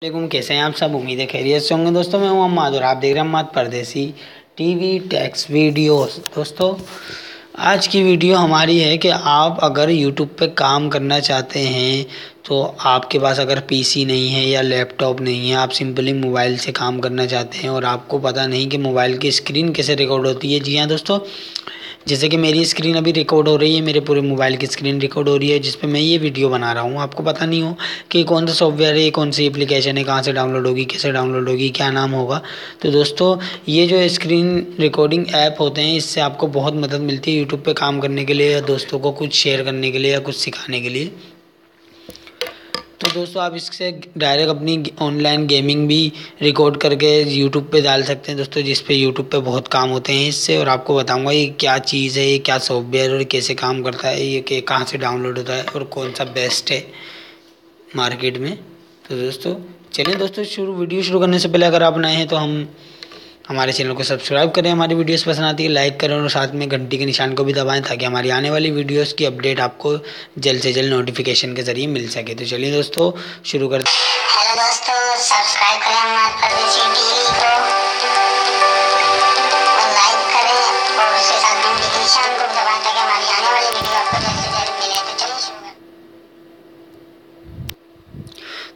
वालेकुम, कैसे हैं आप सब। उम्मीद है खैरियत से होंगे। दोस्तों मैं हूं अम्माद और आप देख रहे हैं अम्माद परदेसी टीवी टैक्स वीडियोस। दोस्तों आज की वीडियो हमारी है कि आप अगर यूट्यूब पे काम करना चाहते हैं तो आपके पास अगर पीसी नहीं है या लैपटॉप नहीं है, आप सिंपली मोबाइल से काम करना चाहते हैं और आपको पता नहीं कि मोबाइल की स्क्रीन कैसे रिकॉर्ड होती है। जी हाँ दोस्तों, जैसे कि मेरी स्क्रीन अभी रिकॉर्ड हो रही है, मेरे पूरे मोबाइल की स्क्रीन रिकॉर्ड हो रही है जिस पे मैं ये वीडियो बना रहा हूँ। आपको पता नहीं हो कि कौन सा सॉफ्टवेयर है, कौन सी एप्लीकेशन है, कहाँ से डाउनलोड होगी, कैसे डाउनलोड होगी, क्या नाम होगा। तो दोस्तों ये जो स्क्रीन रिकॉर्डिंग ऐप होते हैं इससे आपको बहुत मदद मिलती है यूट्यूब पे काम करने के लिए या दोस्तों को कुछ शेयर करने के लिए या कुछ सिखाने के लिए। तो दोस्तों आप इससे डायरेक्ट अपनी ऑनलाइन गेमिंग भी रिकॉर्ड करके यूट्यूब पे डाल सकते हैं दोस्तों, जिस पे यूट्यूब पे बहुत काम होते हैं इससे। और आपको बताऊंगा ये क्या चीज़ है, ये क्या सॉफ्टवेयर और कैसे काम करता है, ये कि कहाँ से डाउनलोड होता है और कौन सा बेस्ट है मार्केट में। तो दोस्तों चलिए दोस्तों वीडियो शुरू करने से पहले अगर आप नए हैं तो हमारे चैनल को सब्सक्राइब करें, हमारी वीडियोस पसंद आती है लाइक करें और साथ में घंटी के निशान को भी दबाएं ताकि हमारी आने वाली वीडियोस की अपडेट आपको जल्द से जल्द नोटिफिकेशन के ज़रिए मिल सके। तो चलिए दोस्तों शुरू करते हैं। हेलो दोस्तों, सब्सक्राइब करें हमारे परदेसी टीवी को और लाइक करें और उसके साथ घंटी के निशान को दबाएं ताकि हमारी आने वाली वीडियो आपको जल्द से जल्द मिले। तो चलिए शुरू करते हैं।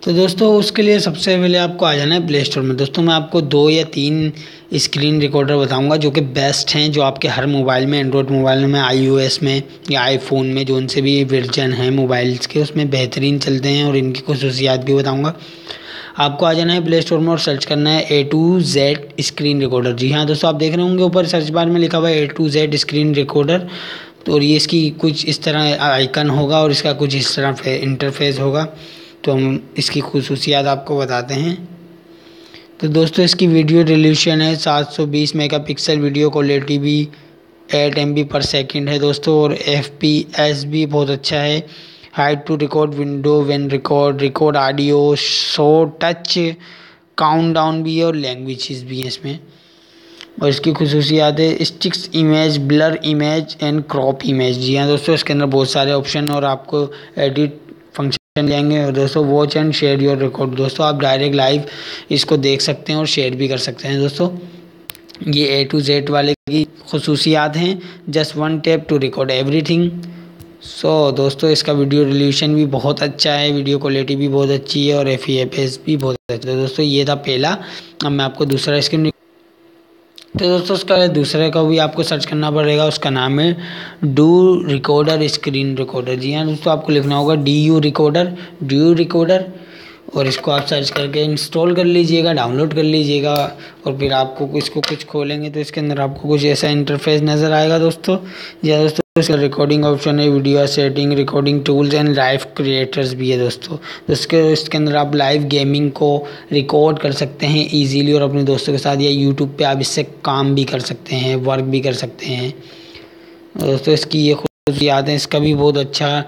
तो दोस्तों उसके लिए सबसे पहले आपको आ जाना है प्ले स्टोर में। दोस्तों मैं आपको 2 या 3 स्क्रीन रिकॉर्डर बताऊंगा जो कि बेस्ट हैं, जो आपके हर मोबाइल में, एंड्रॉयड मोबाइल में, iOS में या आईफोन में, जो उनसे भी वर्जन है मोबाइल्स के उसमें बेहतरीन चलते हैं और इनकी खसूसियात भी बताऊँगा। आपको आ जाना है प्ले स्टोर में और सर्च करना है A to Z screen recorder. जी हाँ दोस्तों, आप देख रहे होंगे ऊपर सर्च बार में लिखा हुआ है A to Z screen recorder. तो और ये इसकी कुछ इस तरह आइकन होगा और इसका कुछ इस तरह इंटरफेस होगा। तो हम इसकी खसूसियात आपको बताते हैं। तो दोस्तों इसकी वीडियो रेजोल्यूशन है 720 मेगापिक्सल, वीडियो क्वालिटी भी 8 MB/सेकंड है दोस्तों और FPS भी बहुत अच्छा है। Hide to record window when record audio, show touch countdown भी है और लैंग्वेजेस भी हैं इसमें। और इसकी खसूसियात है sticks image, blur image and crop image. जी हाँ दोस्तों, इसके अंदर बहुत सारे ऑप्शन और आपको एडिट फंक्शन लेंगे। और दोस्तों watch and share your record, दोस्तों आप डायरेक्ट लाइव इसको देख सकते हैं और शेयर भी कर सकते हैं। दोस्तों ये A to Z वाले की खसूसियात हैं। Just 1 tap to record everything. दोस्तों इसका वीडियो रेजोल्यूशन भी बहुत अच्छा है, वीडियो क्वालिटी भी बहुत अच्छी है और FPS भी बहुत अच्छा है। दोस्तों ये था पहला। अब मैं आपको दूसरा स्क्रीन, तो दोस्तों उसका दूसरे का भी आपको सर्च करना पड़ेगा। उसका नाम है डू रिकॉर्डर स्क्रीन रिकॉर्डर। जी हाँ दोस्तों, आपको लिखना होगा DU रिकॉर्डर और इसको आप सर्च करके इंस्टॉल कर लीजिएगा, डाउनलोड कर लीजिएगा। और फिर आपको इसको कुछ खोलेंगे तो इसके अंदर आपको कुछ ऐसा इंटरफेस नज़र आएगा दोस्तों। या दोस्तों इसका रिकॉर्डिंग ऑप्शन है, video setting, recording tools and live creators भी है दोस्तों। तो इसके अंदर आप लाइव गेमिंग को रिकॉर्ड कर सकते हैं ईजीली और अपने दोस्तों के साथ, या यूट्यूब पे आप इससे काम भी कर सकते हैं, वर्क भी कर सकते हैं। दोस्तों इसकी ये खसूसियात हैं, इसका भी बहुत अच्छा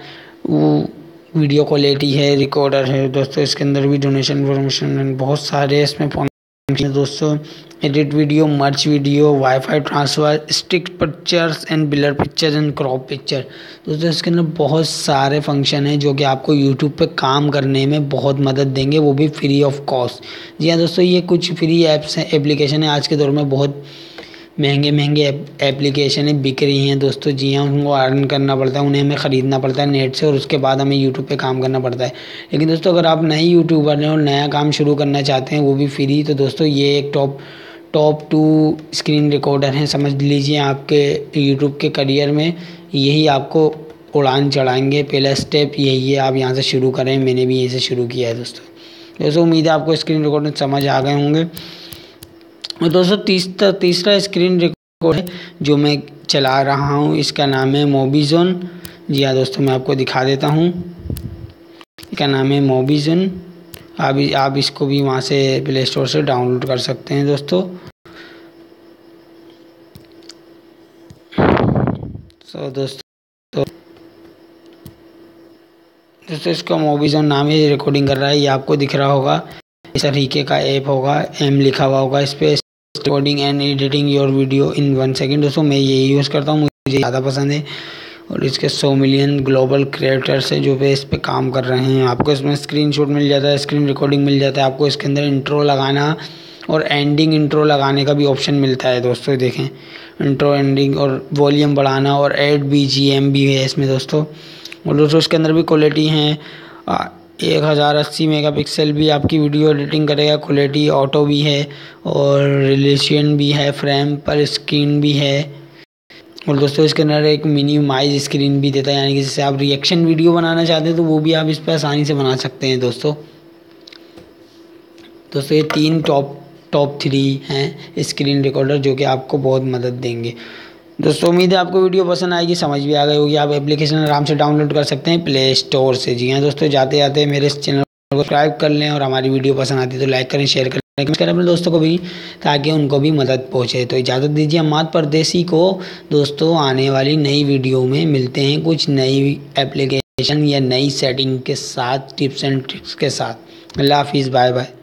वीडियो क्वालिटी है, रिकॉर्डर है दोस्तों। इसके अंदर भी डोनेशन इन्फॉर्मेशन बहुत सारे इसमें फंक्शन दोस्तों। Edit video, merge video, wifi transfer, stick pictures and blur pictures and crop picture. दोस्तों इसके अंदर बहुत सारे फंक्शन हैं जो कि आपको यूट्यूब पे काम करने में बहुत मदद देंगे, वो भी फ्री ऑफ कॉस्ट। जी हाँ दोस्तों, ये कुछ फ्री ऐप्स हैं, एप्लीकेशन है। आज के दौर में बहुत महंगे एप्लीकेशनें बिक रही हैं दोस्तों। जी हाँ, उनको अर्न करना पड़ता है, उन्हें हमें ख़रीदना पड़ता है नेट से और उसके बाद हमें यूट्यूब पे काम करना पड़ता है। लेकिन दोस्तों अगर आप नए यूट्यूबर हैं और नया काम शुरू करना चाहते हैं वो भी फ्री, तो दोस्तों ये एक टॉप 2 स्क्रीन रिकॉर्डर हैं। समझ लीजिए आपके यूट्यूब के करियर में यही आपको उड़ान चढ़ाएंगे। पहला स्टेप यही है, आप यहाँ से शुरू करें। मैंने भी यहीं से शुरू किया है दोस्तों। उम्मीद है आपको स्क्रीन रिकॉर्डर समझ आ गए होंगे। और दोस्तों तीसरा स्क्रीन रिकॉर्ड है जो मैं चला रहा हूँ, इसका नाम है मोबीजोन। जी हाँ दोस्तों, मैं आपको दिखा देता हूँ, इसका नाम है मोबीजोन। आप इसको भी वहाँ से प्ले स्टोर से डाउनलोड कर सकते हैं दोस्तों। दोस्तों इसका मोबीजोन नाम है, रिकॉर्डिंग कर रहा है, ये आपको दिख रहा होगा। इस तरीके का ऐप होगा, M लिखा हुआ होगा इस पर, recording and editing your video in 1 second. दोस्तों मैं ये यूज़ करता हूँ, मुझे ज़्यादा पसंद है और इसके 100 मिलियन ग्लोबल क्रिएटर्स हैं जो पे इस पे काम कर रहे हैं। आपको इसमें स्क्रीनशॉट मिल जाता है, स्क्रीन रिकॉर्डिंग मिल जाता है, आपको इसके अंदर इंट्रो लगाना और एंडिंग इंट्रो लगाने का भी ऑप्शन मिलता है दोस्तों। देखें, इंट्रो, एंडिंग और वॉल्यूम बढ़ाना और ऐड BGM भी है इसमें दोस्तों। और दोस्तों इसके अंदर भी क्वालिटी हैं 1080 मेगापिक्सल भी आपकी वीडियो एडिटिंग करेगा, क्वालिटी ऑटो भी है और रिलेशन भी है, फ्रेम पर स्क्रीन भी है। और दोस्तों इसके अंदर एक मिनिमाइज स्क्रीन भी देता है, यानी कि जैसे आप रिएक्शन वीडियो बनाना चाहते हैं तो वो भी आप इस पर आसानी से बना सकते हैं दोस्तों। ये 3 टॉप 3 हैं स्क्रीन रिकॉर्डर जो कि आपको बहुत मदद देंगे दोस्तों। उम्मीद है आपको वीडियो पसंद आएगी, समझ भी आ गई होगी। आप एप्लीकेशन आराम से डाउनलोड कर सकते हैं प्ले स्टोर से। जी हाँ दोस्तों, जाते जाते मेरे इस चैनल को सब्सक्राइब कर लें और हमारी वीडियो पसंद आती है तो लाइक करें, शेयर करें अपने दोस्तों को भी, ताकि उनको भी मदद पहुँचे। तो इजाज़त दीजिए अम्माद परदेसी को दोस्तों। आने वाली नई वीडियो में मिलते हैं कुछ नई एप्लीकेशन या नई सेटिंग के साथ, टिप्स एंड ट्रिक्स के साथ। अल्लाह हाफिज़, बाय बाय।